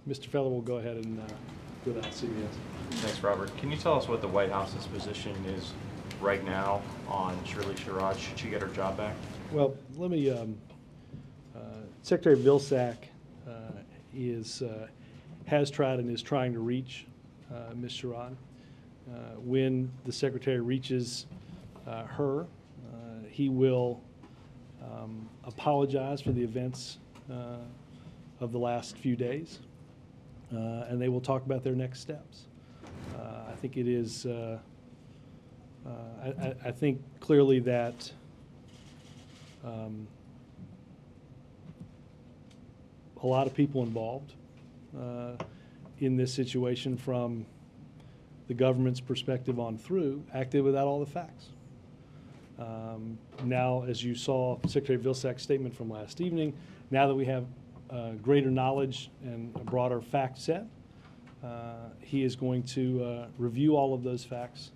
Mr. Feller will go ahead and go that CBS. Thanks, Robert. Can you tell us what the White House's position is right now on Shirley Sherrod? Should she get her job back? Well, let me, Secretary Vilsack has tried and is trying to reach Ms. Sherrod. When the Secretary reaches her, he will apologize for the events of the last few days, and they will talk about their next steps. I think it is, I think clearly that a lot of people involved in this situation, from the government's perspective on through, acted without all the facts. Now, as you saw Secretary Vilsack's statement from last evening, now that we have greater knowledge and a broader fact set, he is going to review all of those facts,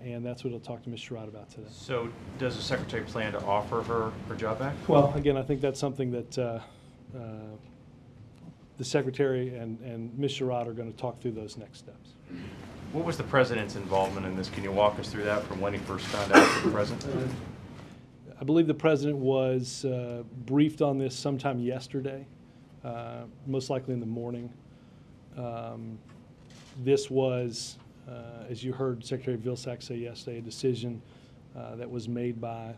and that's what he'll talk to Ms. Sherrod about today. So does the Secretary plan to offer her job back? Well, again, I think that's something that the Secretary and Ms. Sherrod are going to talk through those next steps. What was the President's involvement in this? Can you walk us through that from when he first found out to the present? I believe the President was briefed on this sometime yesterday, most likely in the morning. This was, as you heard Secretary Vilsack say yesterday, a decision that was made by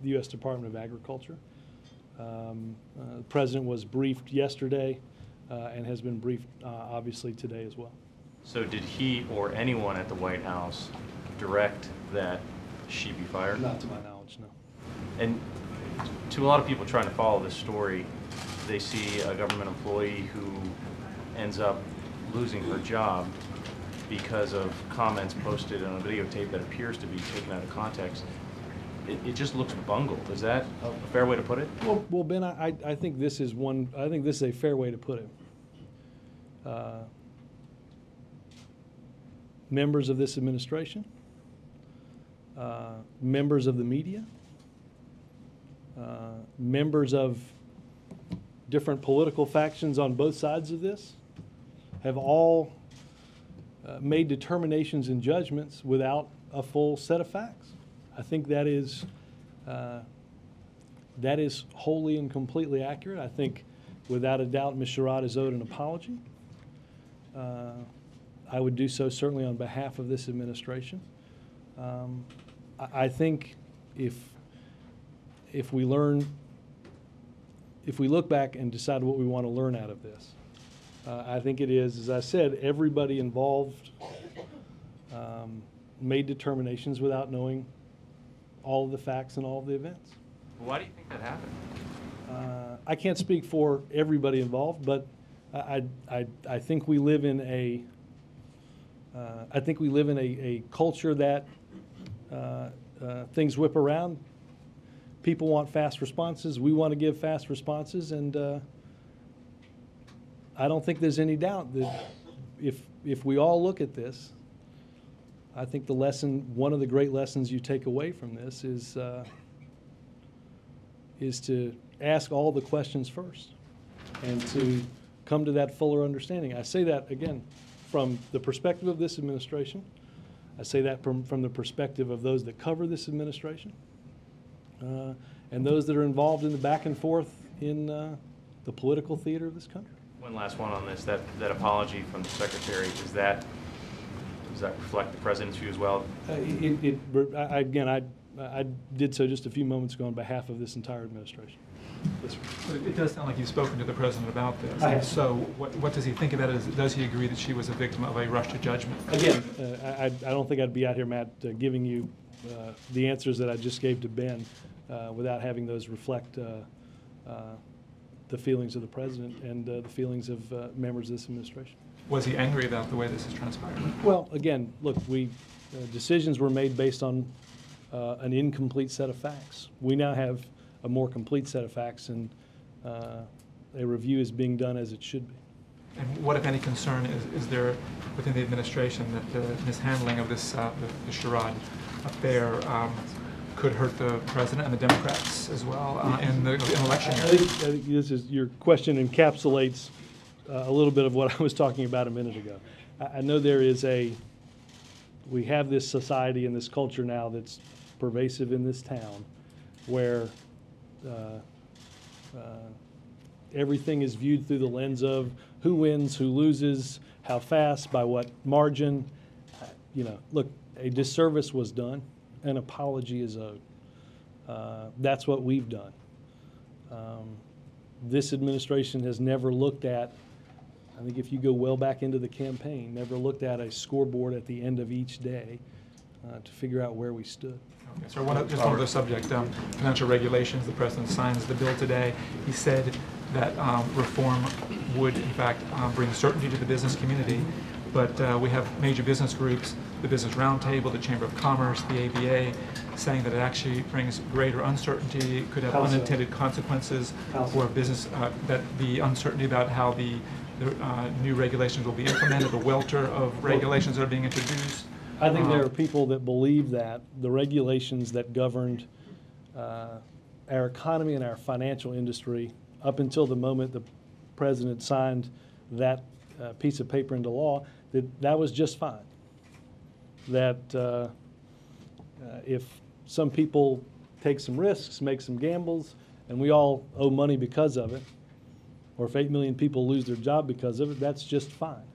the U.S. Department of Agriculture. The President was briefed yesterday and has been briefed obviously today as well. So did he or anyone at the White House direct that she be fired? Not to my knowledge, no. And to a lot of people trying to follow this story, they see a government employee who ends up losing her job because of comments posted on a videotape that appears to be taken out of context. It just looks bungled. Is that a fair way to put it? Well, Ben, I think this is one. I think this is a fair way to put it. Members of this administration, members of the media, members of different political factions on both sides of this have all made determinations and judgments without a full set of facts. I think that is wholly and completely accurate. I think, without a doubt, Ms. Sherrod is owed an apology. I would do so certainly on behalf of this administration. I think if we look back and decide what we want to learn out of this, I think it is, as I said, everybody involved made determinations without knowing all of the facts and all of the events. Why do you think that happened? I can't speak for everybody involved, but I think we live in a culture that things whip around. People want fast responses. We want to give fast responses, and I don't think there's any doubt that if we all look at this, I think one of the great lessons you take away from this is to ask all the questions first and to come to that fuller understanding. I say that, again, from the perspective of this administration. I say that from the perspective of those that cover this administration and those that are involved in the back and forth in the political theater of this country. One last one on this, that apology from the Secretary, does that reflect the President's view as well? I did so just a few moments ago on behalf of this entire administration. Yes, sir. It does sound like you've spoken to the President about this. I have. So what does he think about it? Does he agree that she was a victim of a rush to judgment? Again, I don't think I'd be out here, Matt, giving you the answers that I just gave to Ben without having those reflect the feelings of the President and the feelings of members of this administration. Was he angry about the way this has transpired? Well, again, look, decisions were made based on an incomplete set of facts. We now have a more complete set of facts, and a review is being done as it should be. And what, if any, concern is there within the administration that the mishandling of this the Sherrod affair could hurt the President and the Democrats as well in the election year? I think your question encapsulates a little bit of what I was talking about a minute ago. I know we have this society and this culture now that's pervasive in this town where everything is viewed through the lens of who wins, who loses, how fast, by what margin. Look, a disservice was done, an apology is owed. That's what we've done. This administration has never looked at, I think if you go well back into the campaign, never looked at a scoreboard at the end of each day to figure out where we stood. Okay, so just on the subject, financial regulations, the President signs the bill today. He said that reform would, in fact, bring certainty to the business community. But we have major business groups, the Business Roundtable, the Chamber of Commerce, the ABA, saying that it actually brings greater uncertainty, could have unintended consequences for business, that the uncertainty about how the new regulations will be implemented, the welter of regulations that are being introduced. I think there are people that believe that the regulations that governed our economy and our financial industry up until the moment the President signed that piece of paper into law, that was just fine. That if some people take some risks, make some gambles, and we all owe money because of it, or if 8 million people lose their job because of it, that's just fine.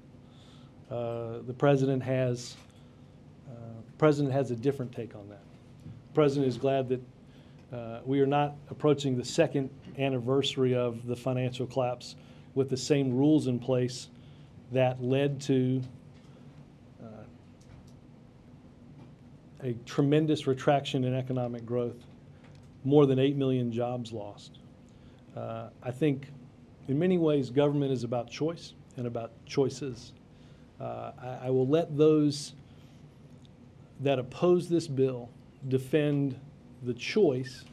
The President has a different take on that. The President is glad that we are not approaching the second anniversary of the financial collapse with the same rules in place that led to a tremendous retraction in economic growth, more than 8 million jobs lost. I think in many ways government is about choice and about choices. I will let those that oppose this bill defend the choice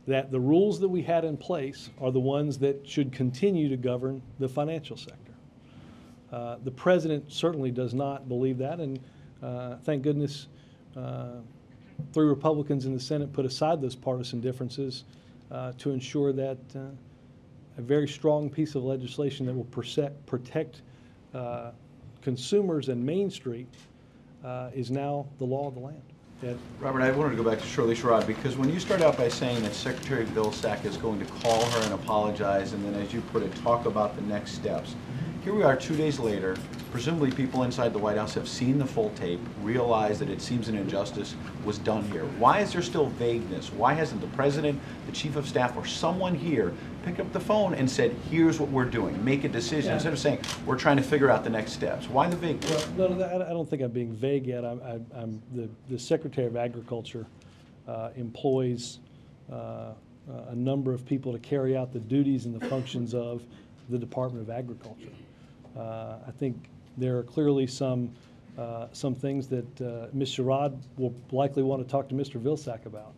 that the rules that we had in place are the ones that should continue to govern the financial sector. The President certainly does not believe that, and thank goodness 3 Republicans in the Senate put aside those partisan differences to ensure that a very strong piece of legislation that will protect consumers and Main Street is now the law of the land. Robert, I wanted to go back to Shirley Sherrod, because when you start out by saying that Secretary Vilsack is going to call her and apologize, and then, as you put it, talk about the next steps, here we are 2 days later. Presumably people inside the White House have seen the full tape, realized that it seems an injustice was done here. Why is there still vagueness? Why hasn't the President, the Chief of Staff, or someone here picked up the phone and said, here's what we're doing, make a decision, instead of saying, we're trying to figure out the next steps? Why the vagueness? Well, no, I don't think I'm being vague yet. I'm the Secretary of Agriculture employs a number of people to carry out the duties and the functions of the Department of Agriculture. I think there are clearly some things that Ms. Sherrod will likely want to talk to Mr. Vilsack about,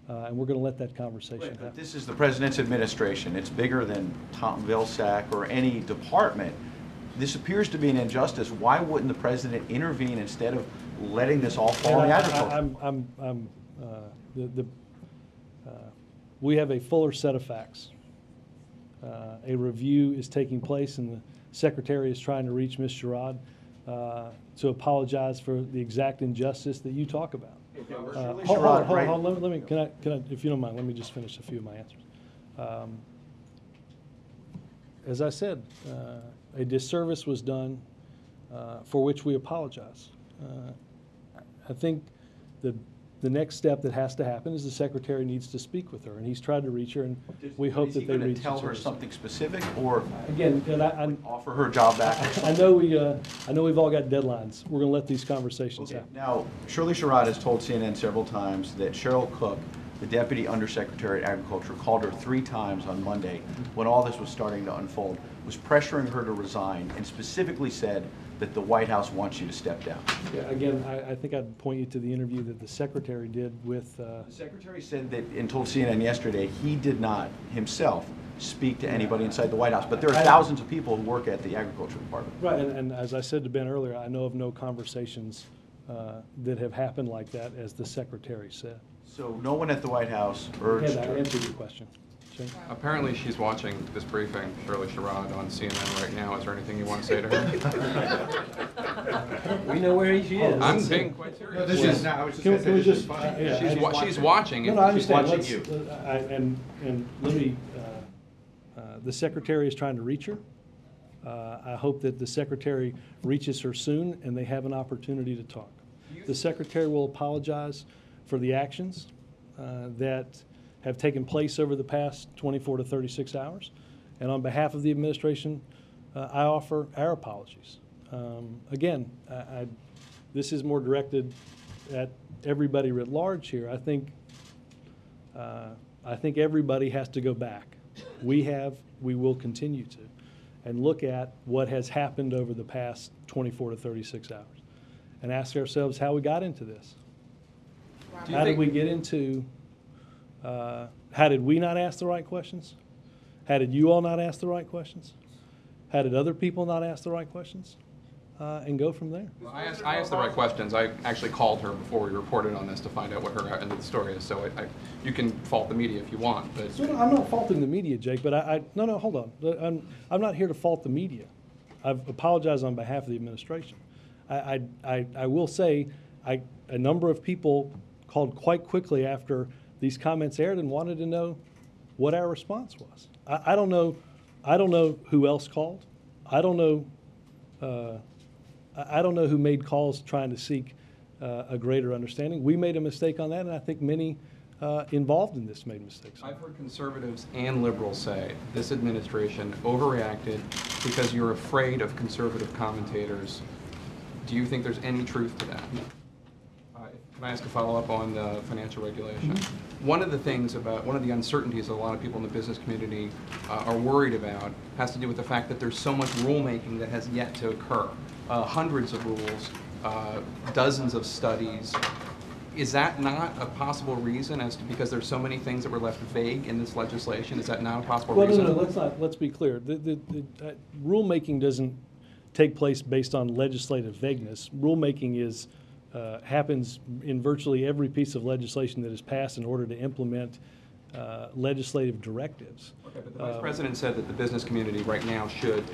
and we're going to let that conversation happen. But this is the President's administration. It's bigger than Tom Vilsack or any department. This appears to be an injustice. Why wouldn't the President intervene instead of letting this all fall on the agriculture? We have a fuller set of facts. A review is taking place, and the Secretary is trying to reach Ms. Sherrod to apologize for the exact injustice that you talk about. Hold on. Let me, can I, if you don't mind, let me just finish a few of my answers. As I said, a disservice was done for which we apologize. I think the next step that has to happen is the Secretary needs to speak with her, and he's tried to reach her, and we hope that they reach each other. Tell her something specific, or again, offer her job back? I know we've all got deadlines. We're going to let these conversations happen. Now, Shirley Sherrod has told CNN several times that Cheryl Cook, the Deputy Undersecretary at Agriculture, called her 3 times on Monday when all this was starting to unfold, was pressuring her to resign, and specifically said that the White House wants you to step down. Yeah, again, I think I'd point you to the interview that the Secretary did with... The Secretary said that, and told CNN yesterday, he did not himself speak to anybody inside the White House, but there are thousands of people who work at the Agriculture Department. Right, and as I said to Ben earlier, I know of no conversations that have happened like that, as the Secretary said. So no one at the White House urged I her. answered your question. Jane? Apparently she's watching this briefing, Shirley Sherrod, on CNN right now. Is there anything you want to say to her? We know where she is. I'm being quite serious. No, this is not, I was just Can gonna say we this is just- funny. yeah, She's watching. No, no, I understand. watching Let's, you. And let me, the secretary is trying to reach her. I hope that the secretary reaches her soon and they have an opportunity to talk. The secretary will apologize for the actions that have taken place over the past 24 to 36 hours. And on behalf of the administration, I offer our apologies. Again, this is more directed at everybody writ large here. I think everybody has to go back. We will continue to, and look at what has happened over the past 24 to 36 hours and ask ourselves how we got into this. How did we get into, how did we not ask the right questions? How did you all not ask the right questions? How did other people not ask the right questions? And go from there. Well, I asked the right questions. I actually called her before we reported on this to find out what her end of the story is. So you can fault the media if you want, but So I'm not faulting the media, Jake, but no, hold on. I'm not here to fault the media. I've apologized on behalf of the administration. I will say, a number of people called quite quickly after these comments aired and wanted to know what our response was. I don't know who else called. I don't know who made calls trying to seek a greater understanding. We made a mistake on that, and I think many involved in this made mistakes. I've heard conservatives and liberals say this administration overreacted because you're afraid of conservative commentators. Do you think there's any truth to that? Can I ask a follow-up on the financial regulation? One of the uncertainties that a lot of people in the business community are worried about has to do with the fact that there's so much rulemaking that has yet to occur. Hundreds of rules, dozens of studies. Is that not a possible reason because there's so many things that were left vague in this legislation? Is that not a possible reason? No, let's be clear. The rulemaking doesn't take place based on legislative vagueness. Rulemaking happens in virtually every piece of legislation that is passed in order to implement legislative directives. Okay, but the Vice President said that the business community right now should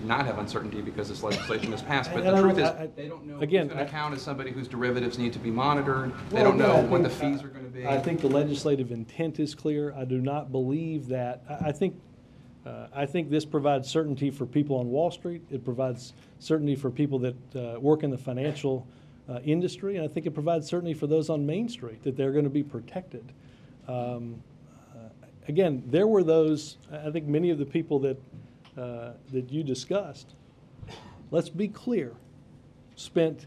not have uncertainty because this legislation is passed. But the truth is, they don't know who's going to count as somebody whose derivatives need to be monitored. They don't know what the fees are going to be. I think the legislative intent is clear. I do not believe that. I think this provides certainty for people on Wall Street. It provides certainty for people that work in the financial industry, and I think it provides certainty for those on Main Street that they're going to be protected. Again, there were those. I think many of the people that you discussed, let's be clear, spent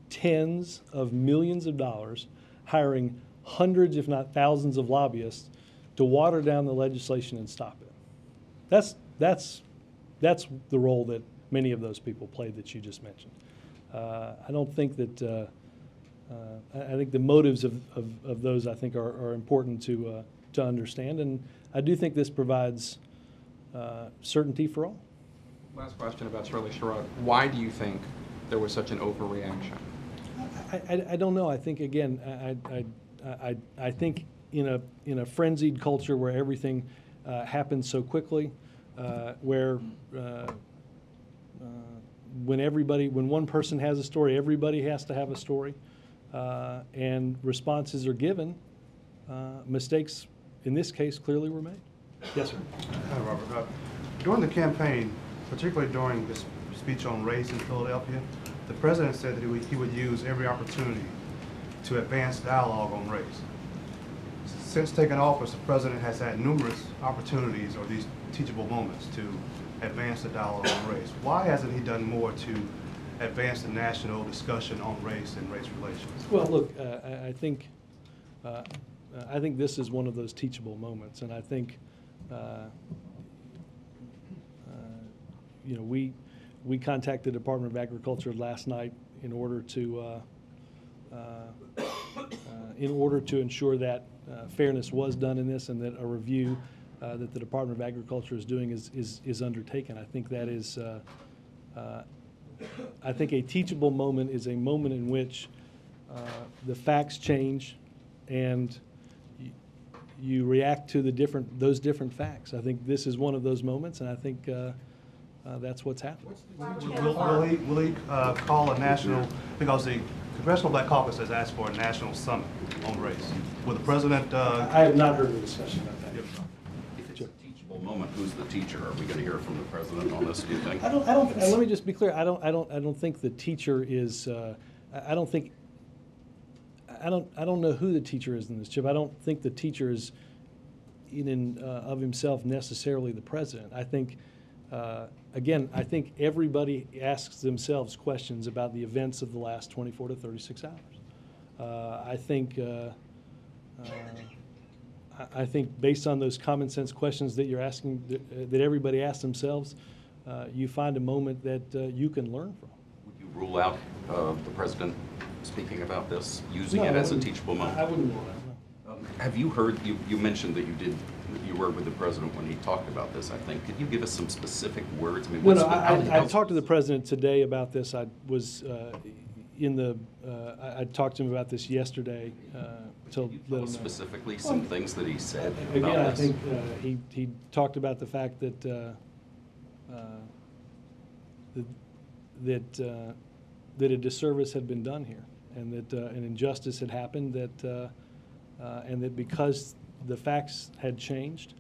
tens of millions of dollars hiring hundreds, if not thousands, of lobbyists to water down the legislation and stop it. That's the role that many of those people played that you just mentioned. I don't think that. I think the motives of those are important to understand, and I do think this provides certainty for all. Last question about Shirley Sherrod. Why do you think there was such an overreaction? I don't know. I think again, I think in a frenzied culture where everything happens so quickly, where when one person has a story, everybody has to have a story, and responses are given. Mistakes in this case clearly were made. Yes, sir. Hi, Robert. During the campaign, particularly during this speech on race in Philadelphia, the president said that he would use every opportunity to advance dialogue on race. Since taking office, the president has had numerous opportunities or these teachable moments to advance the dialogue on race. Why hasn't he done more to advance the national discussion on race and race relations? Well, look, I think this is one of those teachable moments, and I think we contacted the Department of Agriculture last night in order to ensure that fairness was done in this, and that a review that the Department of Agriculture is doing is undertaken. I think that is. I think a teachable moment is a moment in which the facts change, and you react to those different facts. I think this is one of those moments, and I think that's what's happening. Will he call a national, because the Congressional Black Caucus has asked for a national summit on race. Will the president? I have not heard of a discussion about that. If it's a teachable moment, who's the teacher? Are we going to hear from the president on this, do you think? I don't, let me just be clear. I don't think the teacher is, I don't know who the teacher is in this, Chip. I don't think the teacher is in and of himself necessarily the president. I think, again, I think everybody asks themselves questions about the events of the last 24 to 36 hours. I think based on those common sense questions that you're asking, that everybody asks themselves, you find a moment that you can learn from. Would you rule out the president speaking about this, using No, it I as a wouldn't. teachable moment? I wouldn't rule that, no. Have you heard, you mentioned that you were with the president when he talked about this, I think. Could you give us some specific words? I mean, No, what's I talked to the president today about this. I was I talked to him about this yesterday. Can you tell us specifically some things that he said Again, about I this? think he talked about the fact that that a disservice had been done here, and that an injustice had happened, and that because the facts had changed,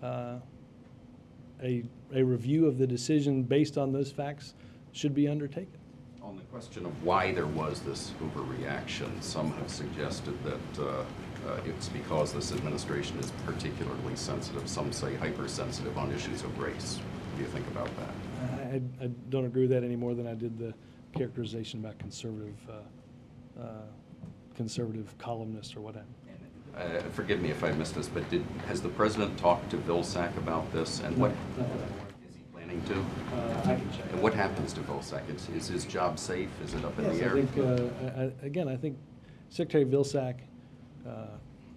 a review of the decision based on those facts should be undertaken. On the question of why there was this overreaction, some have suggested that it's because this administration is particularly sensitive. Some say hypersensitive on issues of race. What do you think about that? I don't agree with that any more than I did the characterization about conservative columnists or what have you. Forgive me if I missed this, but has the president talked to Vilsack about this, and what is he planning to? I can check. And what happens to Vilsack? Is his job safe? Is it up in Yes, the I air? think, I think Secretary Vilsack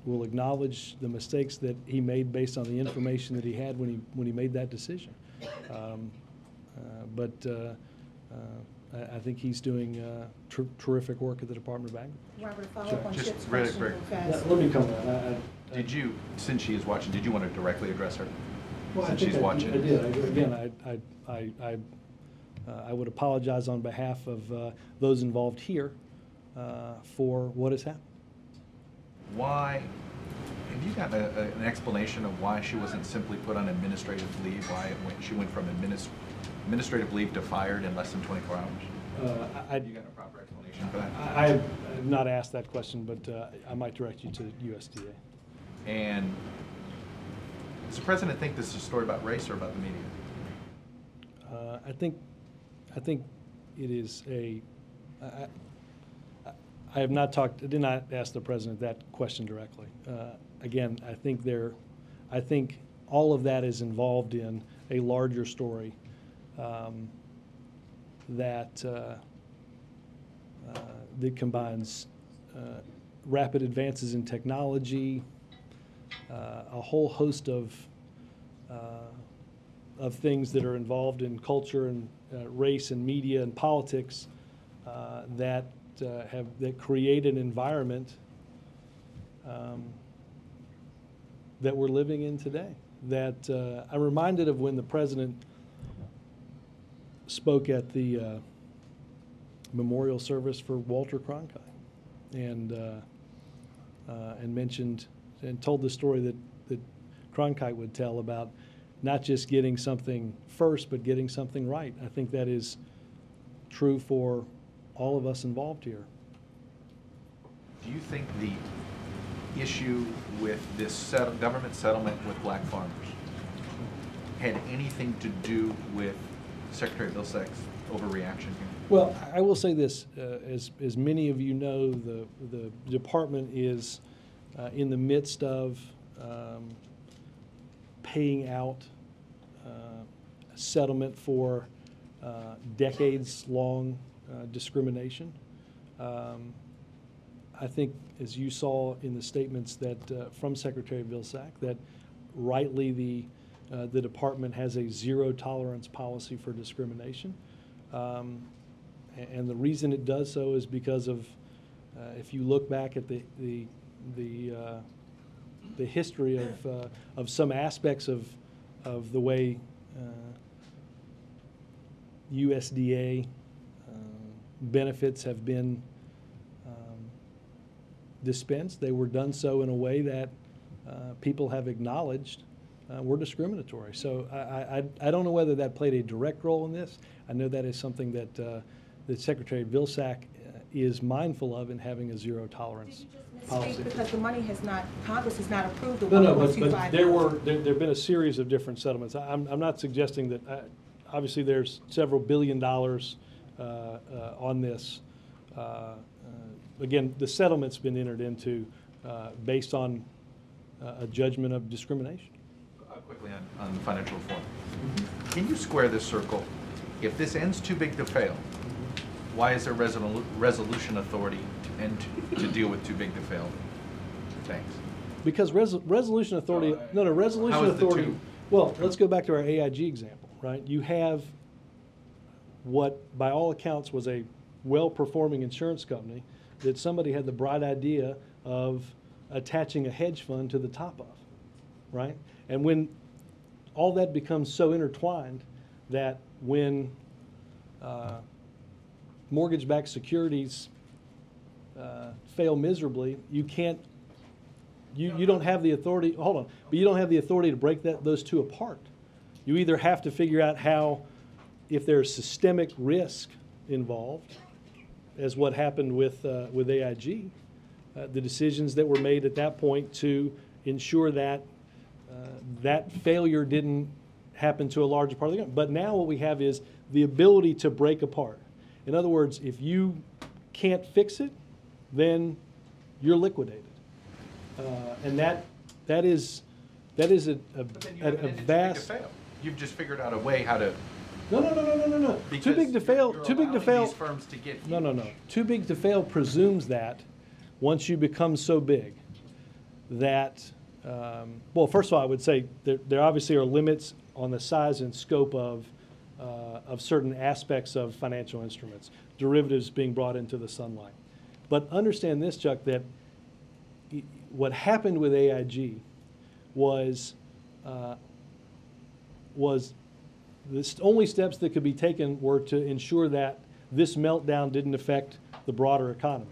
will acknowledge the mistakes that he made based on the information that he had when he made that decision. I think he's doing terrific work at the Department of Agriculture. Robert, a follow-up on Just Chip's really question quick. real fast. Let me come back. Did you, since she is watching, did you want to directly address her? Well, Since I think she's watching. I did. Again, I would apologize on behalf of those involved here for what has happened. Why, have you got an explanation of why she wasn't simply put on administrative leave? Why she went from administrative leave to fired in less than 24 hours? You got a proper explanation for that? I have not asked that question, but I might direct you to USDA. And does the president think this is a story about race or about the media? I think it is a. I have not talked. I did not ask the president that question directly. Again, I think all of that is involved in a larger story that combines rapid advances in technology, a whole host of things that are involved in culture and race and media and politics that create an environment that we're living in today. That I'm reminded of when the president spoke at the memorial service for Walter Cronkite, and mentioned and told the story that Cronkite would tell about not just getting something first, but getting something right. I think that is true for all of us involved here. Do you think the issue with this government settlement with black farmers had anything to do with Secretary Vilsack's overreaction here? Well, I will say this, as many of you know, the department is in the midst of paying out a settlement for decades-long discrimination. I think, as you saw in the statements that from Secretary Vilsack, that rightly the department has a zero-tolerance policy for discrimination. And the reason it does so is because of, if you look back at the the history of some aspects of the way USDA benefits have been dispensed. They were done so in a way that people have acknowledged were discriminatory. So I don't know whether that played a direct role in this. I know that is something that that Secretary Vilsack is mindful of in having a zero tolerance policy. Because the money has not, Congress has not approved the No, $1.25 but there have been a series of different settlements. I'm not suggesting that, obviously there's several $1 billion on this. Again, the settlement's been entered into based on a judgment of discrimination. Quickly on financial reform. Can you square this circle? If this ends too big to fail, why is there resolution authority to deal with too big to fail things? Because resolution authority, resolution how is the authority, two? well, let's go back to our AIG example, right? You have what, by all accounts, was a well-performing insurance company that somebody had the bright idea of attaching a hedge fund to the top of, right? And when all that becomes so intertwined that when mortgage-backed securities fail miserably, you can't, you don't have the authority, hold on, but you don't have the authority to break those two apart. You either have to figure out how, if there's systemic risk involved, as what happened with AIG, the decisions that were made at that point to ensure that that failure didn't happen to a larger part of the government. But now what we have is the ability to break apart. In other words, if you can't fix it, then you're liquidated. And that is But then you a haven't ended vast. too big to fail. You've just figured out a way how to. No. Too big to fail. You're Too big to allowing fail. these firms to get huge. No. Too big to fail presumes that once you become so big that, well, first of all, I would say there obviously are limits on the size and scope of certain aspects of financial instruments, derivatives being brought into the sunlight. But understand this, Chuck, that what happened with AIG was the only steps that could be taken were to ensure that this meltdown didn't affect the broader economy.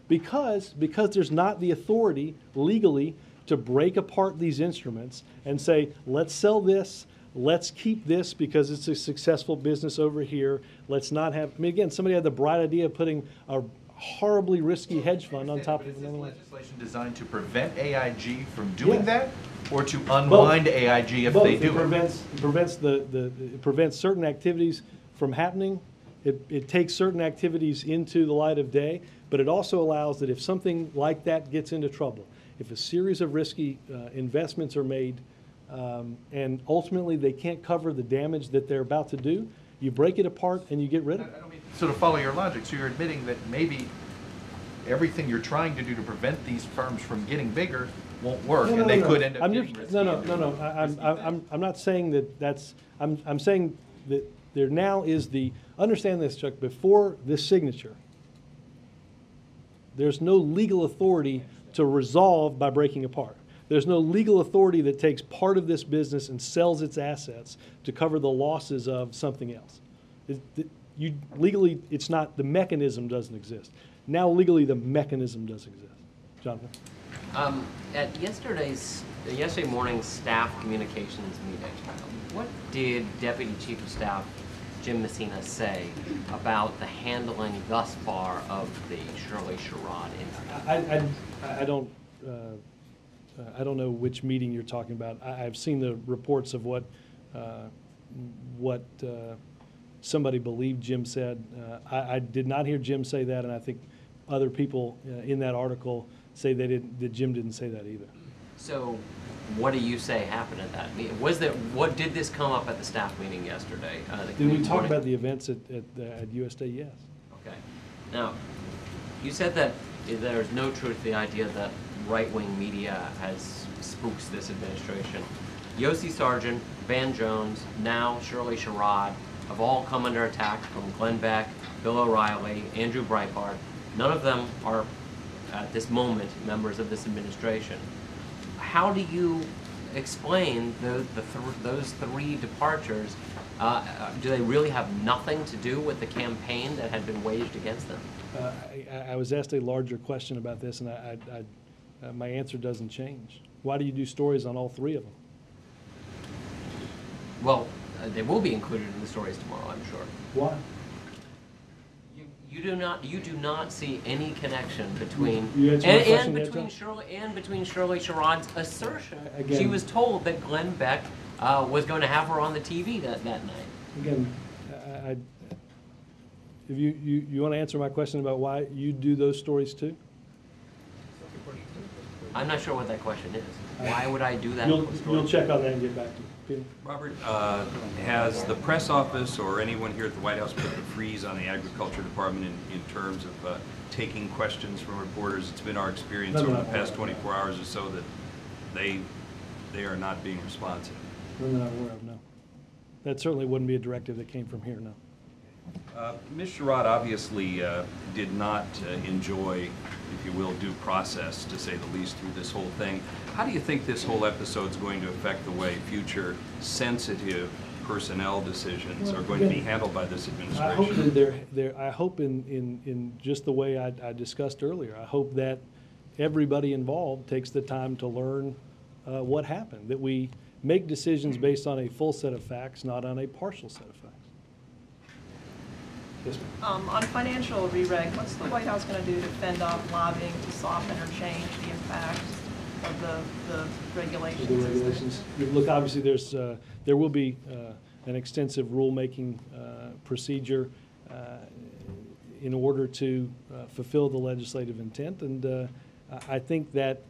Because there's not the authority legally to break apart these instruments and say, let's sell this, let's keep this because it's a successful business over here. Let's not have, I mean, again, somebody had the bright idea of putting a horribly risky hedge fund on top of Is another this one. legislation designed to prevent AIG from doing Yeah. that, or to unwind AIG if Both. they do It prevents certain activities from happening. It takes certain activities into the light of day, but it also allows that if something like that gets into trouble, if a series of risky investments are made and ultimately they can't cover the damage that they're about to do, you break it apart and you get rid of it. I don't mean to sort of follow your logic. So you're admitting that maybe everything you're trying to do to prevent these firms from getting bigger won't work, and they could end up getting risky. I'm not saying that that's. I'm saying that there now is the. Understand this, Chuck. Before this signature, there's no legal authority to resolve by breaking apart. There's no legal authority that takes part of this business and sells its assets to cover the losses of something else. Legally, it's not, the mechanism doesn't exist. Now legally, the mechanism does exist. Jonathan? At yesterday morning's staff communications meeting, what did Deputy Chief of Staff Jim Messina say about the handling thus far of the Shirley Sherrod incident? I don't know which meeting you're talking about. I've seen the reports of what somebody believed Jim said. I did not hear Jim say that, and I think other people in that article say that Jim didn't say that either. So, what do you say happened at that meeting? What did this come up at the staff meeting yesterday? Did we talk about the events at USDA? Yes. Okay. Now, you said that there's no truth to the idea that right-wing media has spooks this administration. Yossi Sargent, Van Jones, now Shirley Sherrod have all come under attack from Glenn Beck, Bill O'Reilly, Andrew Breitbart. None of them are, at this moment, members of this administration. how do you explain those three departures? Do they really have nothing to do with the campaign that had been waged against them? I was asked a larger question about this, and my answer doesn't change. Why do you do stories on all three of them? Well, they will be included in the stories tomorrow, I'm sure. Why? You do not see any connection between You answered my question yet, John? between Shirley Sherrod's assertion. Again- She was told that Glenn Beck was going to have her on the TV that night. Again, if you want to answer my question about why you do those stories too? I'm not sure what that question is. Why would I do that? You'll check on that and get back to me. Peter? Robert, has the press office or anyone here at the White House put the freeze on the Agriculture Department in terms of taking questions from reporters? It's been our experience over the past 24 hours or so that they are not being responsive. None that I'm aware of, no. That certainly wouldn't be a directive that came from here, no. Ms. Sherrod obviously did not enjoy, if you will, due process, to say the least, through this whole thing. How do you think this whole episode is going to affect the way future sensitive personnel decisions are going to be handled by this administration? I hope that I hope in just the way I discussed earlier, I hope that everybody involved takes the time to learn what happened, that we make decisions based on a full set of facts, not on a partial set of facts. Yes, ma'am. On financial re-reg, what's the White House going to do to fend off lobbying to soften or change the impact of the regulations? The regulations. Look, obviously, there will be an extensive rulemaking procedure in order to fulfill the legislative intent, and I think that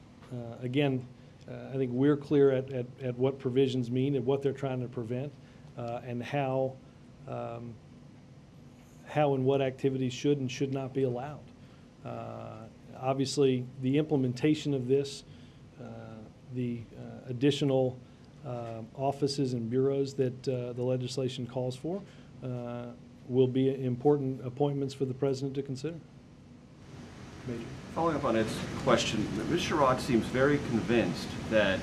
again, I think we're clear at what provisions mean and what they're trying to prevent, and how and what activities should and should not be allowed. Obviously, the implementation of this, the additional offices and bureaus that the legislation calls for, will be important appointments for the president to consider. Major. Following up on Ed's question, Ms. Sherrod seems very convinced that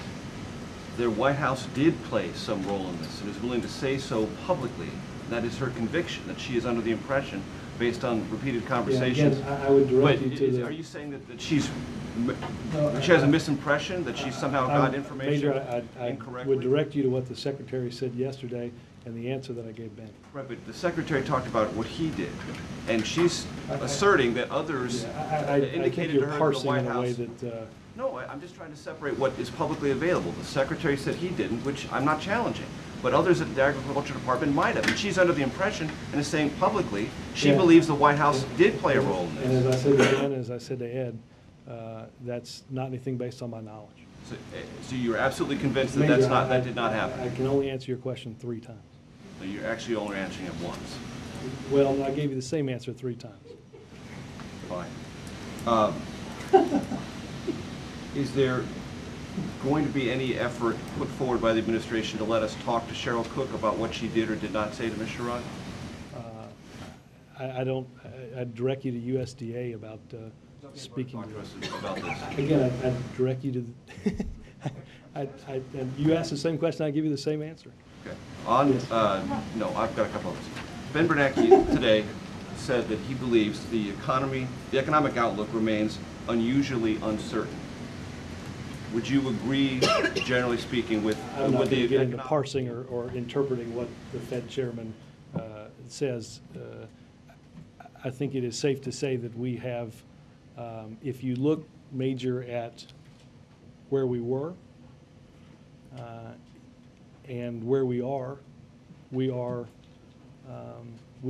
the White House did play some role in this and is willing to say so publicly. That is her conviction, that she is under the impression, based on repeated conversations. Yeah, again, I would direct you to Are you saying that she has a misimpression, that she somehow got information Major, I incorrectly? would direct you to what the Secretary said yesterday and the answer that I gave Ben. Right, but the Secretary talked about what he did, and she's asserting that others indicated to her that the White House... No, I'm just trying to separate what is publicly available. The Secretary said he didn't, which I'm not challenging, but others at the Agriculture Department might have, and she's under the impression and is saying publicly she believes the White House did play a role in this. And as I said to Ben, as I said to Ed, that's not anything based on my knowledge. So you're absolutely convinced that Major, that did not happen? I can only answer your question 3 times. So you're actually only answering it once. Well, I gave you the same answer 3 times. Fine. Is there going to be any effort put forward by the administration to let us talk to Cheryl Cook about what she did or did not say to Ms. Sherrod? I direct you to USDA about speaking to us. About this. Again, I direct you to, and you asked the same question, I give you the same answer. Okay. No, I've got a couple others. Ben Bernanke today said that he believes the economic outlook remains unusually uncertain. Would you agree, generally speaking, with I'm not going to get into economic... parsing or interpreting what the Fed chairman says. I think it is safe to say that we have, if you look, Major, at where we were and where we are, we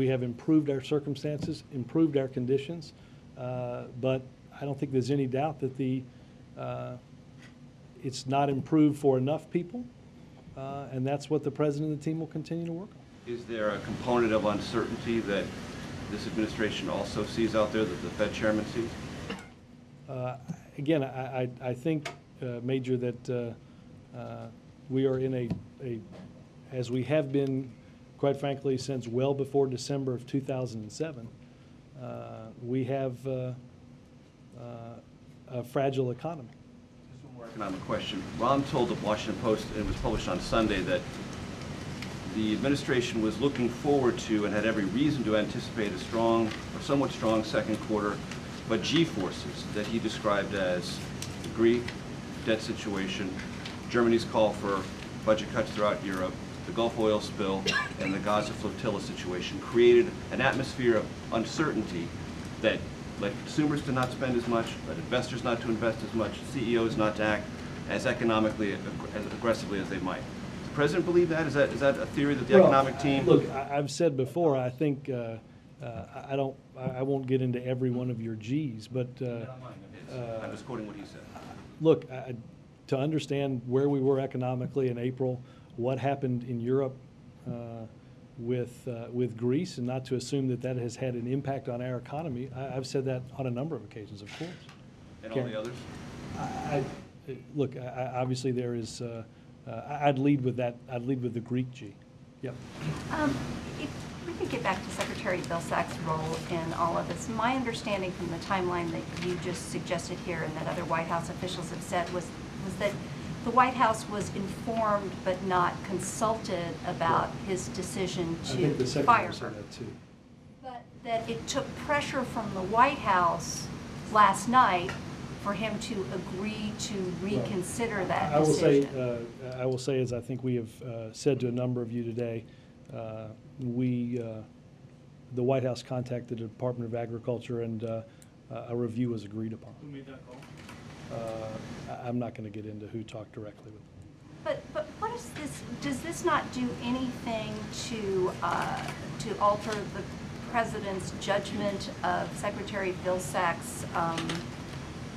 have improved our circumstances, improved our conditions, but I don't think there's any doubt that it's not improved for enough people, and that's what the president and the team will continue to work on. Is there a component of uncertainty that this administration also sees out there that the Fed chairman sees? Again, I think, Major, that we are in as we have been, quite frankly, since well before December of 2007, we have a fragile economy. More economic question. Well, I'm told the Washington Post, and it was published on Sunday, that the administration was looking forward to and had every reason to anticipate a strong or somewhat strong second quarter, but G-forces that he described as the Greek debt situation, Germany's call for budget cuts throughout Europe, the Gulf oil spill, and the Gaza flotilla situation created an atmosphere of uncertainty that led consumers to not spend as much, led investors not to invest as much, CEOs not to act as economically, as aggressively as they might. Does the President believe that? Is that a theory that the economic team? Look, I've said before, I think, I won't get into every one of your Gs, but. I'm just quoting what he said. Look, to understand where we were economically in April, what happened in Europe with Greece, and not to assume that that has had an impact on our economy. I've said that on a number of occasions, of course. And all the others? Look, obviously there is, I'd lead with that, I'd lead with the Greek G. Yep. If we could get back to Secretary Vilsack's role in all of this, my understanding from the timeline that you just suggested here and that other White House officials have said was that the White House was informed but not consulted about his decision to fire her. I think the Secretary said that too. But that it took pressure from the White House last night for him to agree to reconsider that decision. I will say, as I think we have said to a number of you today, the White House contacted the Department of Agriculture, and a review was agreed upon. Who made that call? I'm not going to get into who talked directly with them. But what is this? Does this not do anything to alter the President's judgment of Secretary Vilsack's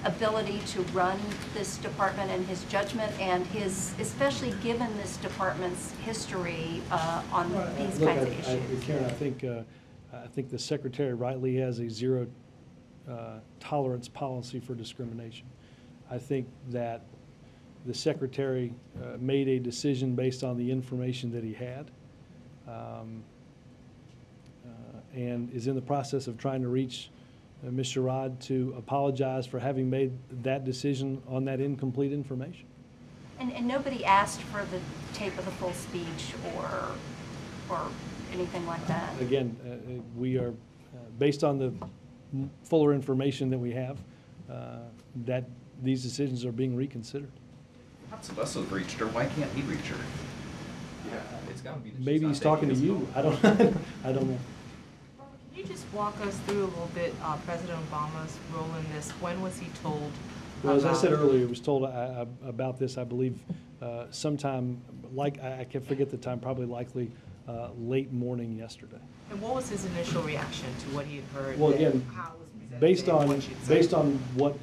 ability to run this department and his judgment and his, especially given this department's history on these kinds of issues? Karen, I think the Secretary rightly has a zero tolerance policy for discrimination. I think that the Secretary made a decision based on the information that he had, and is in the process of trying to reach Ms. Sherrod to apologize for having made that decision on that incomplete information. And nobody asked for the tape of the full speech or anything like that? Again, we are, based on the fuller information that we have, that these decisions are being reconsidered. Celeste's reached her. Why can't he reach her? Yeah, it's got to be. Maybe he's talking to you. I don't know. Can you just walk us through a little bit President Obama's role in this? When was he told? Well, as I said earlier, it was told about this, I believe, sometime, I can't forget the time, probably likely late morning yesterday. And what was his initial reaction to what he had heard? Well, again, how it was presented based on what,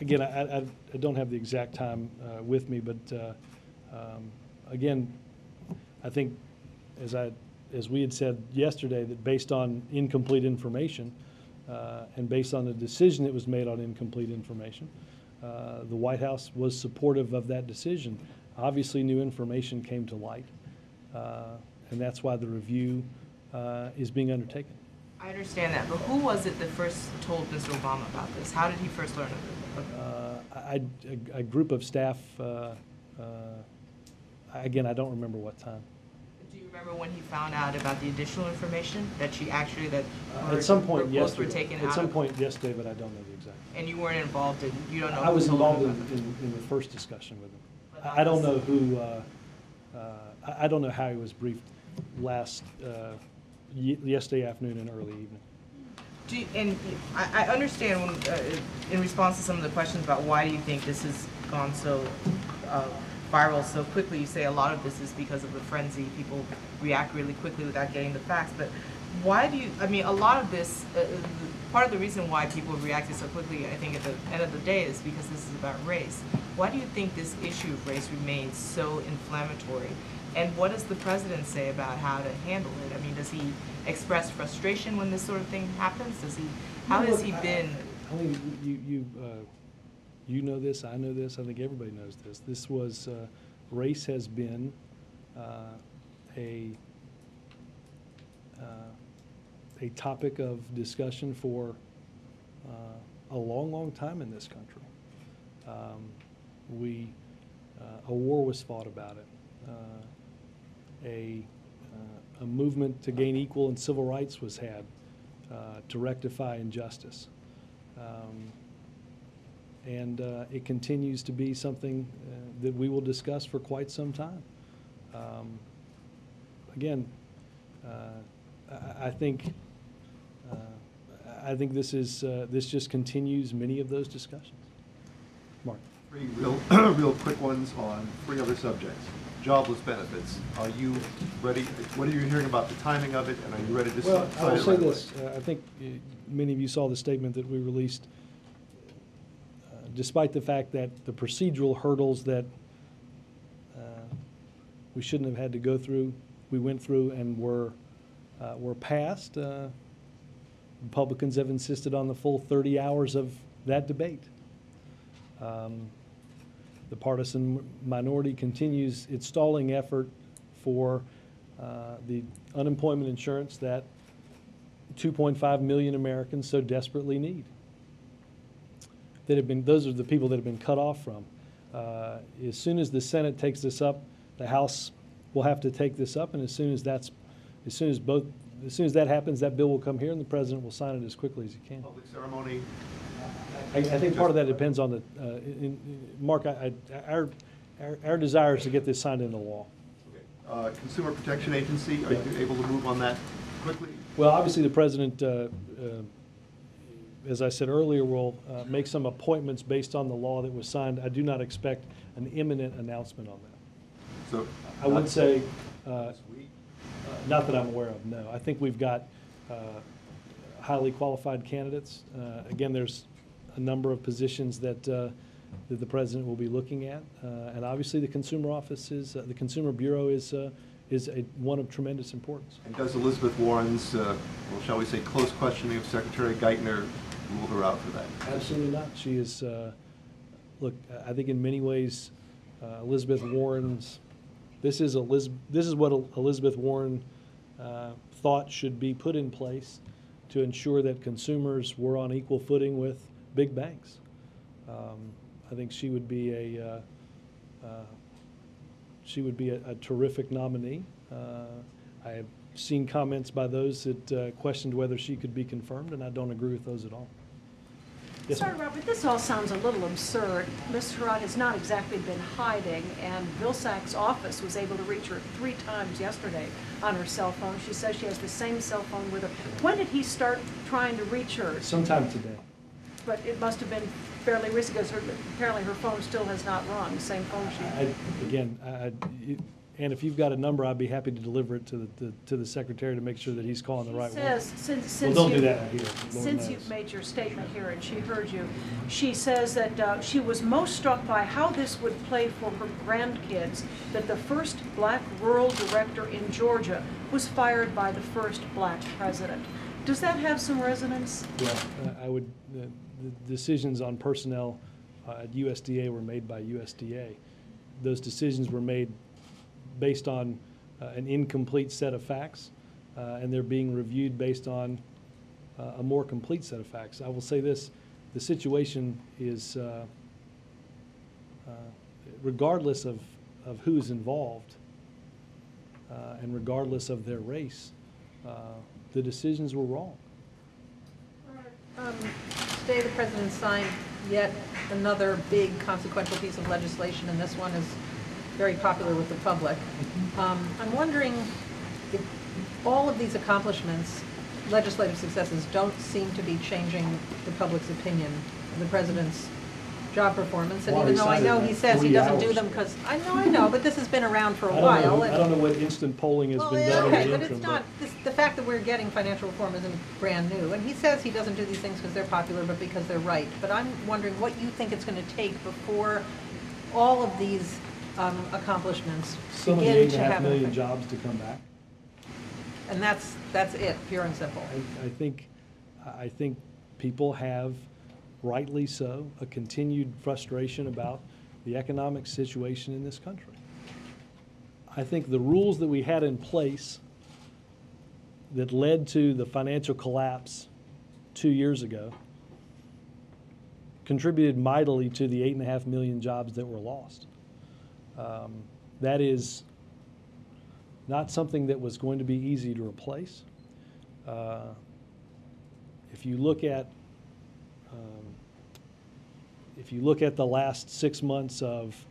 again, I don't have the exact time with me, but again, I think as we had said yesterday, that based on incomplete information and based on the decision that was made on incomplete information, the White House was supportive of that decision. Obviously, new information came to light, and that's why the review is being undertaken. I understand that, but who was it that first told Mr. Obama about this? How did he first learn of it? A group of staff, again, I don't remember what time. Do you remember when he found out about the additional information that she actually, that at some point yesterday, were taken at out some of? point yesterday, but I don't know the exact. And you weren't involved in, you don't know? I who was told involved him about it? in the first discussion with him. I don't know who, I don't know how he was briefed yesterday afternoon and early evening. And I understand when, in response to some of the questions about why do you think this has gone so viral so quickly, you say a lot of this is because of the frenzy. People react really quickly without getting the facts. But why do you, I mean, a lot of this, part of the reason why people reacted so quickly, I think at the end of the day, is because this is about race. Why do you think this issue of race remains so inflammatory? And what does the president say about how to handle it? I mean, does he express frustration when this sort of thing happens? Does he, how has he been? I mean, you know this, I know this, I think everybody knows this. This was, race has been a topic of discussion for a long, long time in this country. A war was fought about it. A movement to gain equal and civil rights was had to rectify injustice. And it continues to be something that we will discuss for quite some time. Again, I think this just continues many of those discussions. Mark. Three real quick ones on three other subjects. Jobless benefits. Are you ready? What are you hearing about the timing of it, and are you ready to sign it? Well, I will say this. I think many of you saw the statement that we released. Despite the fact that the procedural hurdles that we shouldn't have had to go through, we went through and were passed. Republicans have insisted on the full 30 hours of that debate. The partisan minority continues its stalling effort for the unemployment insurance that 2.5 million Americans so desperately need. Those are the people that have been cut off from. As soon as the Senate takes this up, the House will have to take this up, and as soon as that happens, that bill will come here, and the president will sign it as quickly as he can. Public ceremony. I think part of that depends on the Mark. Our desire is to get this signed into law. Okay. Consumer Protection Agency. Are you able to move on that quickly? Well, obviously, the president, as I said earlier, will make some appointments based on the law that was signed. I do not expect an imminent announcement on that. So I would say, not that I'm aware of. No, I think we've got highly qualified candidates. Again, there's a number of positions that the president will be looking at, and obviously the consumer office is the Consumer Bureau is one of tremendous importance. And does Elizabeth Warren's, well, shall we say, close questioning of Secretary Geithner rule her out for that? Absolutely not. She is. Look, I think in many ways, Elizabeth Warren's. This is what Elizabeth Warren thought should be put in place to ensure that consumers were on equal footing with big banks. I think she would be a terrific nominee. I have seen comments by those that questioned whether she could be confirmed, and I don't agree with those at all. Yes, Sorry, Robert, this all sounds a little absurd. Ms. Sherrod has not exactly been hiding, and Vilsack's office was able to reach her 3 times yesterday on her cell phone. She says she has the same cell phone with her. When did he start trying to reach her? Sometime today. But it must have been fairly recent, because apparently her phone still has not rung, the same phone she... And if you've got a number, I'd be happy to deliver it to the secretary to make sure that he's calling the right one. Since well, don't do that here. Since you've made your statement here and she heard you, she says that she was most struck by how this would play for her grandkids, that the first black rural director in Georgia was fired by the first black president. Does that have some resonance? Yeah, the decisions on personnel at USDA were made by USDA. Those decisions were made based on an incomplete set of facts, and they're being reviewed based on a more complete set of facts. I will say this, the situation is, regardless of who's involved and regardless of their race, the decisions were wrong. Today the President signed yet another big consequential piece of legislation, and this one is very popular with the public. I'm wondering if all of these accomplishments, legislative successes, don't seem to be changing the public's opinion of the President's job performance. And even though I know he says he doesn't do them because, I know, but this has been around for a while. I don't know what instant polling has been done. Okay, but it's not, the fact that we're getting financial reform isn't brand new. And he says he doesn't do these things because they're popular, but because they're right. But I'm wondering what you think it's going to take before all of these accomplishments begin to have 8.5 million jobs to come back. And that's it, pure and simple. I think people have, rightly so, a continued frustration about the economic situation in this country. I think the rules that we had in place that led to the financial collapse 2 years ago contributed mightily to the 8.5 million jobs that were lost. That is not something that was going to be easy to replace. If you look at the last 6 months of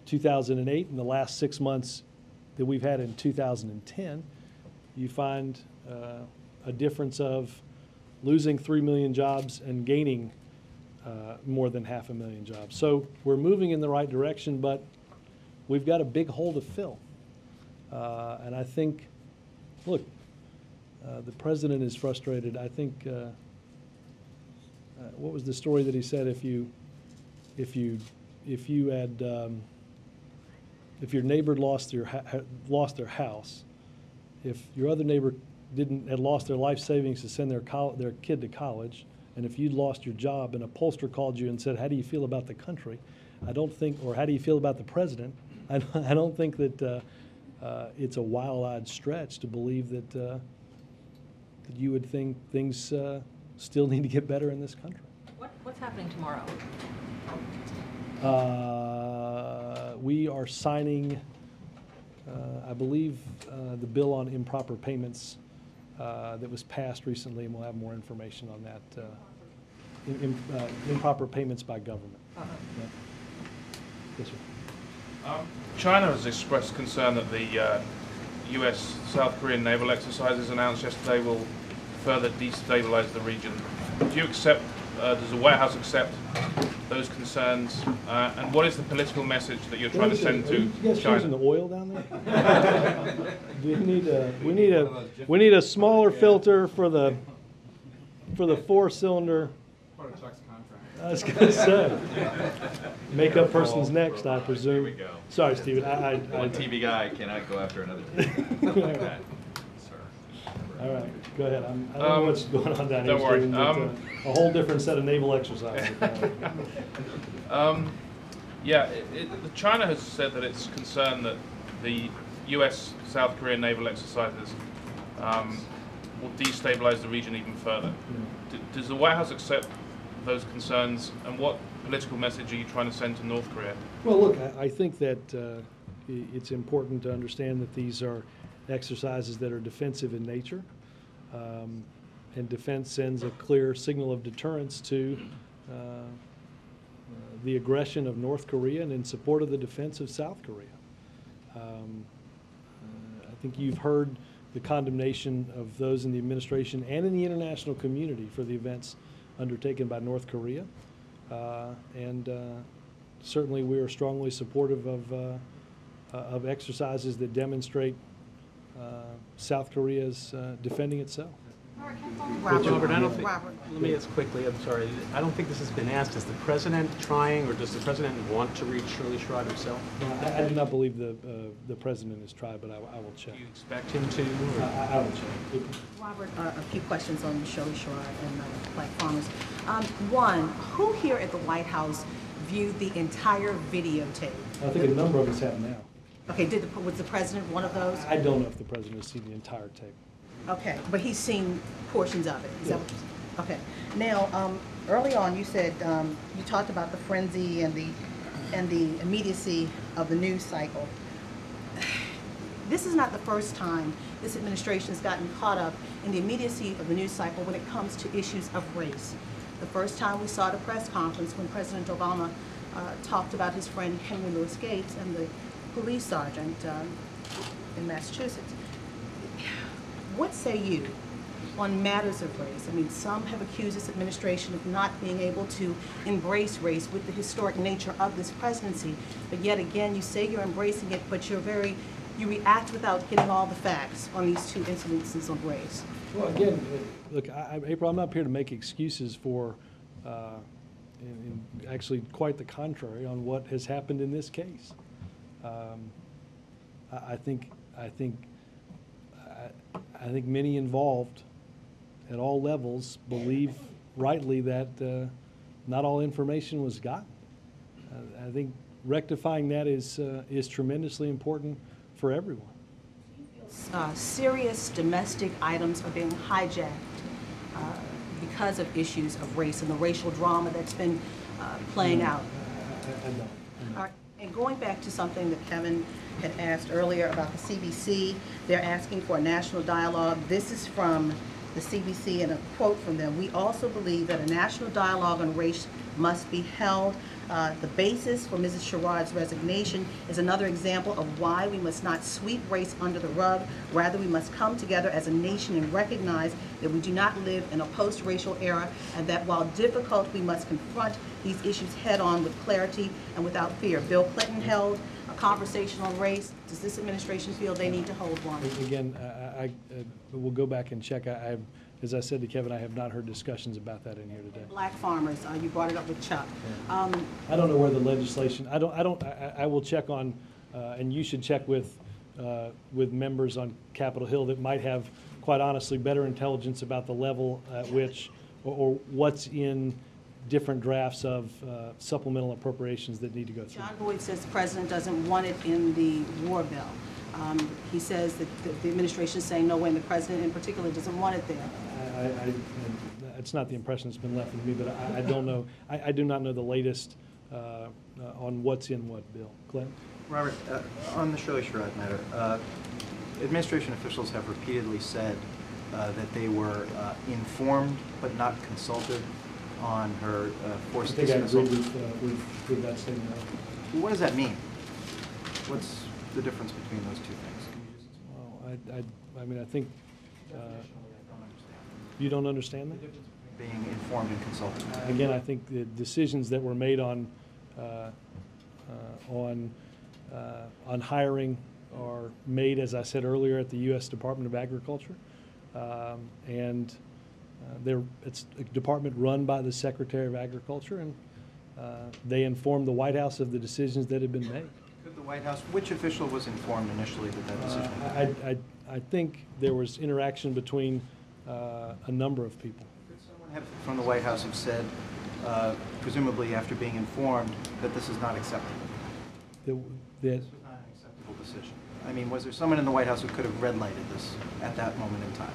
2008 and the last 6 months that we've had in 2010, you find a difference of losing 3 million jobs and gaining more than 500,000 jobs. So we're moving in the right direction, but we've got a big hole to fill. And I think, look, the president is frustrated. I think, what was the story that he said? If your neighbor lost their house, if your other neighbor had lost their life savings to send their kid to college, and if you'd lost your job and a pollster called you and said, "How do you feel about the country?" I don't think, or "How do you feel about the president?" I don't think that it's a wild-eyed stretch to believe that you would think things still need to get better in this country. What's happening tomorrow? We are signing, I believe, the bill on improper payments that was passed recently, and we'll have more information on that. Improper payments by government. Yeah. Yes, sir. China has expressed concern that the U.S.-South Korean naval exercises announced yesterday will further destabilize the region. Do you accept, does the White House accept those concerns? And what is the political message that you're trying to send to you guys China? using the oil down there? We need a smaller filter for the 4-cylinder. Part of Chuck's contract. I was going to say, makeup person's next, I presume. Here we go. Sorry, Stephen. One TV guy cannot go after another TV. Okay. All right, go ahead. I don't know what's going on down here, Don't worry. Stephen, but, a whole different set of naval exercises. Yeah, China has said that it's concerned that the U.S.-South Korean naval exercises will destabilize the region even further. Does the White House accept those concerns, and what political message are you trying to send to North Korea? Well, look, I think that it's important to understand that these are exercises that are defensive in nature, and defense sends a clear signal of deterrence to the aggression of North Korea and in support of the defense of South Korea. I think you've heard the condemnation of those in the administration and in the international community for the events undertaken by North Korea. And certainly we are strongly supportive of exercises that demonstrate South Korea's defending itself. Robert, I don't think, let me ask quickly, I'm sorry, I don't think this has been asked. Is the president trying, or does the president want to reach Shirley Sherrod himself? I do not believe the president has tried, but I will check. Do you expect him to? I will check. Robert, a few questions on Shirley Sherrod and Black Farmers. One, who here at the White House viewed the entire videotape? I think a number of us have now. Okay, was the president one of those? I don't know if the president has seen the entire tape. Okay, but he's seen portions of it. Is that what okay. Now, early on, you said you talked about the frenzy and the immediacy of the news cycle. This is not the first time this administration has gotten caught up in the immediacy of the news cycle when it comes to issues of race. The first time we saw at a press conference when President Obama talked about his friend Henry Louis Gates and the police sergeant in Massachusetts. What say you on matters of race? I mean, some have accused this administration of not being able to embrace race with the historic nature of this presidency, but yet again, you say you're embracing it, but you react without getting all the facts on these two incidences of race. Well, again, look, April, I'm not here to make excuses for, and actually quite the contrary, on what has happened in this case. I think many involved at all levels believe rightly that not all information was gotten. I think rectifying that is tremendously important for everyone. Serious domestic items are being hijacked because of issues of race and the racial drama that's been playing out. All right. And going back to something that Kevin had asked earlier about the CBC, they're asking for a national dialogue. This is from the CBC and a quote from them. "We also believe that a national dialogue on race must be held. The basis for Mrs. Sherrod's resignation is another example of why we must not sweep race under the rug. Rather, we must come together as a nation and recognize that we do not live in a post-racial era, and that while difficult, we must confront these issues head-on with clarity and without fear." Bill Clinton held a conversation on race. Does this administration feel they need to hold one? Again, we'll go back and check. As I said to Kevin, I have not heard discussions about that in here today. Black farmers, you brought it up with Chuck. I don't know where the legislation. I will check on, and you should check with members on Capitol Hill that might have, quite honestly, better intelligence about the level at which, or what's in different drafts of supplemental appropriations that need to go through. John Boyd says the president doesn't want it in the war bill. He says that the administration is saying no way, and the president in particular doesn't want it there. It's not the impression that's been left with me, but I don't know. I do not know the latest on what's in what bill. Glenn? Robert, on the Shirley Sherrod matter, administration officials have repeatedly said that they were informed but not consulted on her forced dismissal. I think I agree with that statement. What does that mean? What's the difference between those two things? Well, I mean, I think you don't understand that? Being informed and consulted. Again, I think the decisions that were made on hiring are made, as I said earlier, at the U.S. Department of Agriculture, and it's a department run by the Secretary of Agriculture, and they informed the White House of the decisions that had been made. Could the White House, which official was informed initially that that decision was made? I think there was interaction between a number of people. Could someone from the White House have said, presumably after being informed, that this is not acceptable? This was not an acceptable decision. I mean, was there someone in the White House who could have red-lighted this at that moment in time?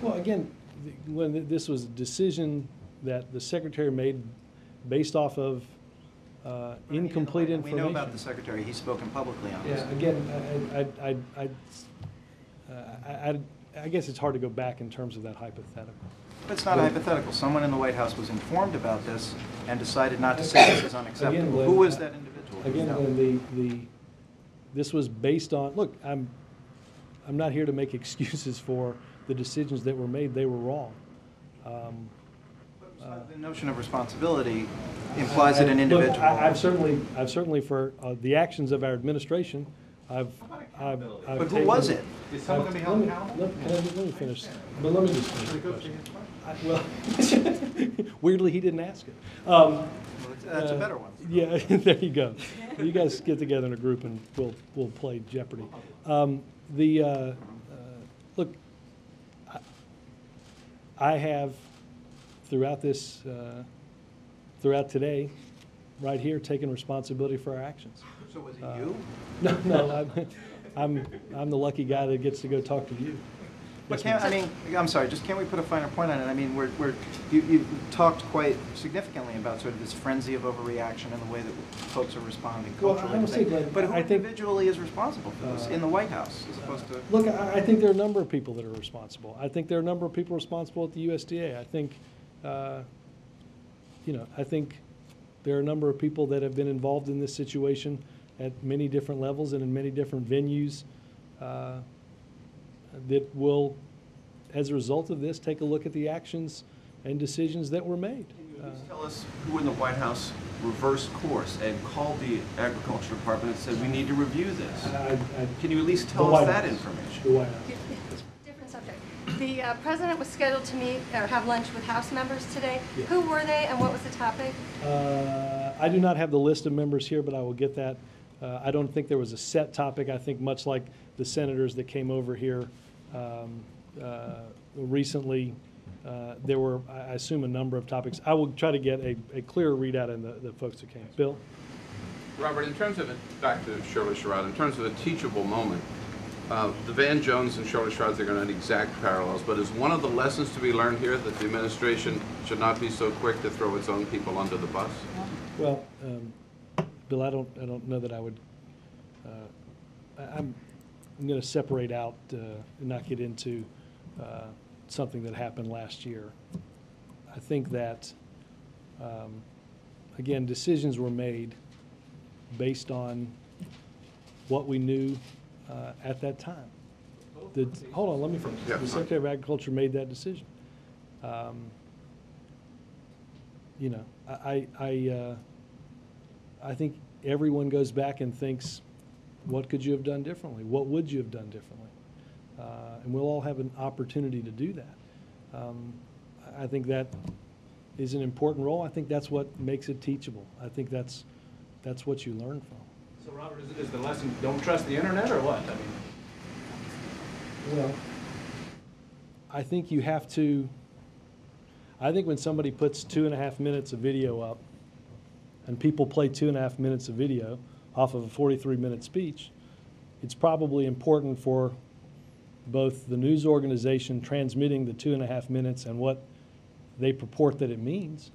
Well, again, when this was a decision that the Secretary made based off of incomplete information. We know about the Secretary. He's spoken publicly on this. Yeah, again, I guess it's hard to go back in terms of that hypothetical. But it's not hypothetical. Someone in the White House was informed about this and decided not to say this is unacceptable. Again, Glenn, who was that individual? Again, Glenn, this was based on, look, I'm not here to make excuses for the decisions that were made. They were wrong. The notion of responsibility implies that an individual. Look, I've certainly for the actions of our administration, But who was it? Is someone going to be held accountable? Let me finish. But let me just finish the question. Well, weirdly, he didn't ask it. That's a better one. Yeah, there you go. You guys get together in a group and we'll play Jeopardy. Look, I have throughout today, right here, taken responsibility for our actions. So was it you? No, I'm the lucky guy that gets to go talk to you. But I'm sorry, just can't we put a finer point on it? I mean, you talked quite significantly about sort of this frenzy of overreaction and the way that folks are responding culturally. But who individually is responsible for this in the White House as opposed to? Look, I think there are a number of people that are responsible. I think there are a number of people responsible at the USDA. I think, I think there are a number of people that have been involved in this situation at many different levels and in many different venues that will, as a result of this, take a look at the actions and decisions that were made. Can you at least tell us who in the White House reversed course and called the Agriculture Department and said, we need to review this? Can you at least tell us that information? The White House. Different subject. The president was scheduled to meet or have lunch with House members today. Yeah. Who were they and what was the topic? I do not have the list of members here, but I will get that. I don't think there was a set topic. I think much like the senators that came over here recently, there were, I assume, a number of topics. I will try to get a clearer readout in the folks that came. Bill? Robert, in terms of, back to Shirley Sherrod, in terms of a teachable moment, The Van Jones and Shirley Shrods are not exact parallels, but is one of the lessons to be learned here that the administration should not be so quick to throw its own people under the bus? Well, Bill, I don't know that I would. I'm going to separate out and not get into something that happened last year. I think that again, decisions were made based on what we knew at that time. Hold on, let me finish. Yeah, the Secretary of Agriculture made that decision. You know, I think everyone goes back and thinks, what could you have done differently? What would you have done differently? And we'll all have an opportunity to do that. I think that is an important role. I think that's what makes it teachable. I think that's what you learn from. So Robert, is the lesson don't trust the internet or what? I mean, well, I think you have to. I think when somebody puts 2.5 minutes of video up, and people play 2.5 minutes of video off of a 43-minute speech, it's probably important for both the news organization transmitting the 2.5 minutes and what they purport that it means,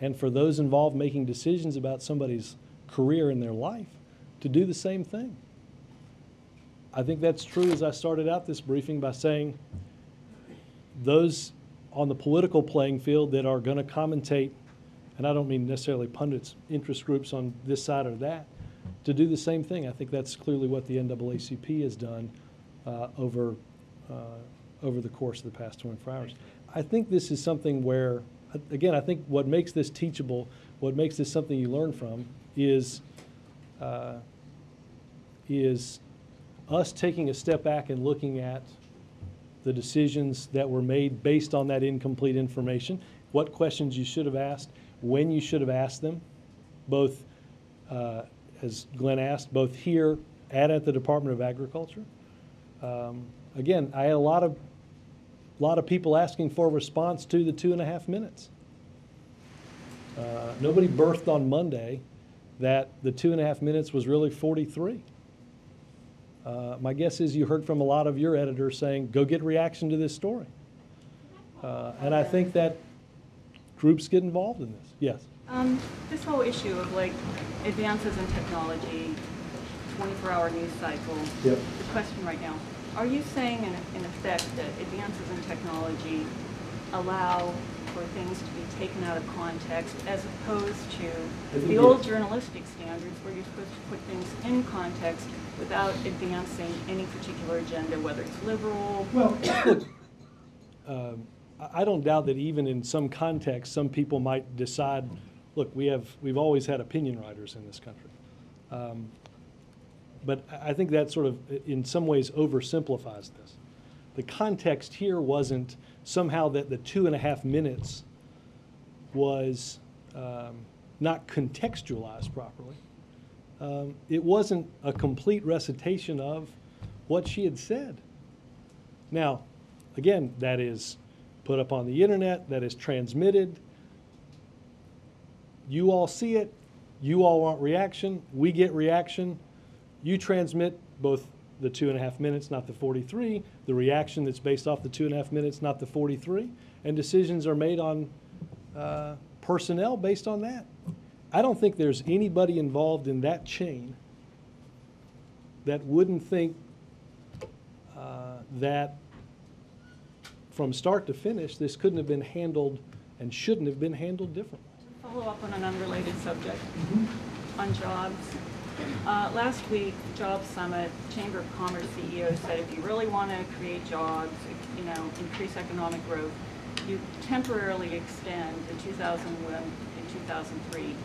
and for those involved making decisions about somebody's career in their life to do the same thing. I think that's true, as I started out this briefing by saying those on the political playing field that are going to commentate, and I don't mean necessarily pundits, interest groups on this side or that, to do the same thing. I think that's clearly what the NAACP has done over the course of the past 24 hours. I think this is something where, again, I think what makes this teachable, what makes this something you learn from is us taking a step back and looking at the decisions that were made based on that incomplete information, what questions you should have asked, when you should have asked them, both, as Glenn asked, both here and at the Department of Agriculture. Again, I had a lot of people asking for a response to the 2.5 minutes. Nobody birthed on Monday that the 2.5 minutes was really 43. My guess is you heard from a lot of your editors saying, go get reaction to this story. And I think that groups get involved in this. Yes? This whole issue of like advances in technology, 24-hour news cycles, yep. The question right now, are you saying in effect that advances in technology allow for things to be taken out of context as opposed to the old journalistic standards where you're supposed to put things in context without advancing any particular agenda, whether it's liberal? Well, look, I don't doubt that even in some context, some people might decide, look, we've always had opinion writers in this country. But I think that sort of, in some ways, oversimplifies this. The context here wasn't somehow that the 2.5 minutes was not contextualized properly. It wasn't a complete recitation of what she had said. Now, again, that is put up on the internet, that is transmitted. You all see it, you all want reaction, we get reaction. You transmit both the 2.5 minutes, not the 43, the reaction that's based off the 2.5 minutes, not the 43, and decisions are made on personnel based on that. I don't think there's anybody involved in that chain that wouldn't think that from start to finish, this couldn't have been handled and shouldn't have been handled differently. Follow up on an unrelated subject, on jobs. Last week, Jobs Summit, Chamber of Commerce CEO said if you really want to create jobs, increase economic growth, you temporarily extend the 2001 and 2003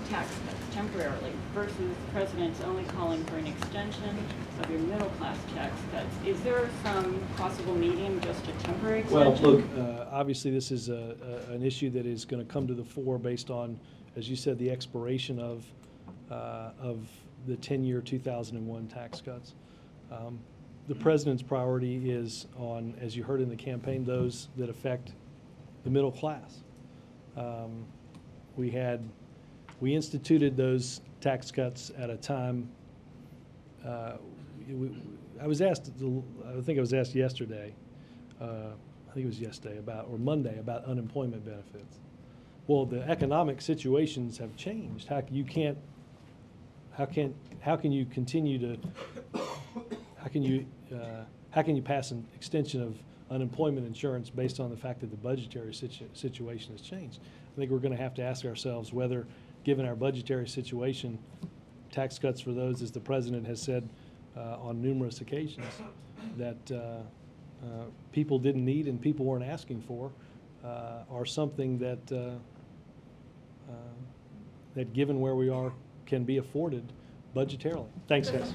tax cuts, temporarily, versus the president's only calling for an extension of your middle class tax cuts. Is there some possible medium, just a temporary extension? Well, look, obviously this is an issue that is going to come to the fore based on, as you said, the expiration of the 10-year 2001 tax cuts. The president's priority is on, as you heard in the campaign, those that affect the middle class. We instituted those tax cuts at a time, I I was asked, I think I was asked yesterday, I think it was yesterday about, or Monday, about unemployment benefits. Well, the economic situations have changed. How can you continue to, how can you pass an extension of unemployment insurance based on the fact that the budgetary situation has changed? I think we're going to have to ask ourselves whether, given our budgetary situation, tax cuts for those, as the president has said on numerous occasions, that people didn't need and people weren't asking for, are something that, that given where we are, can be afforded budgetarily. Thanks, guys.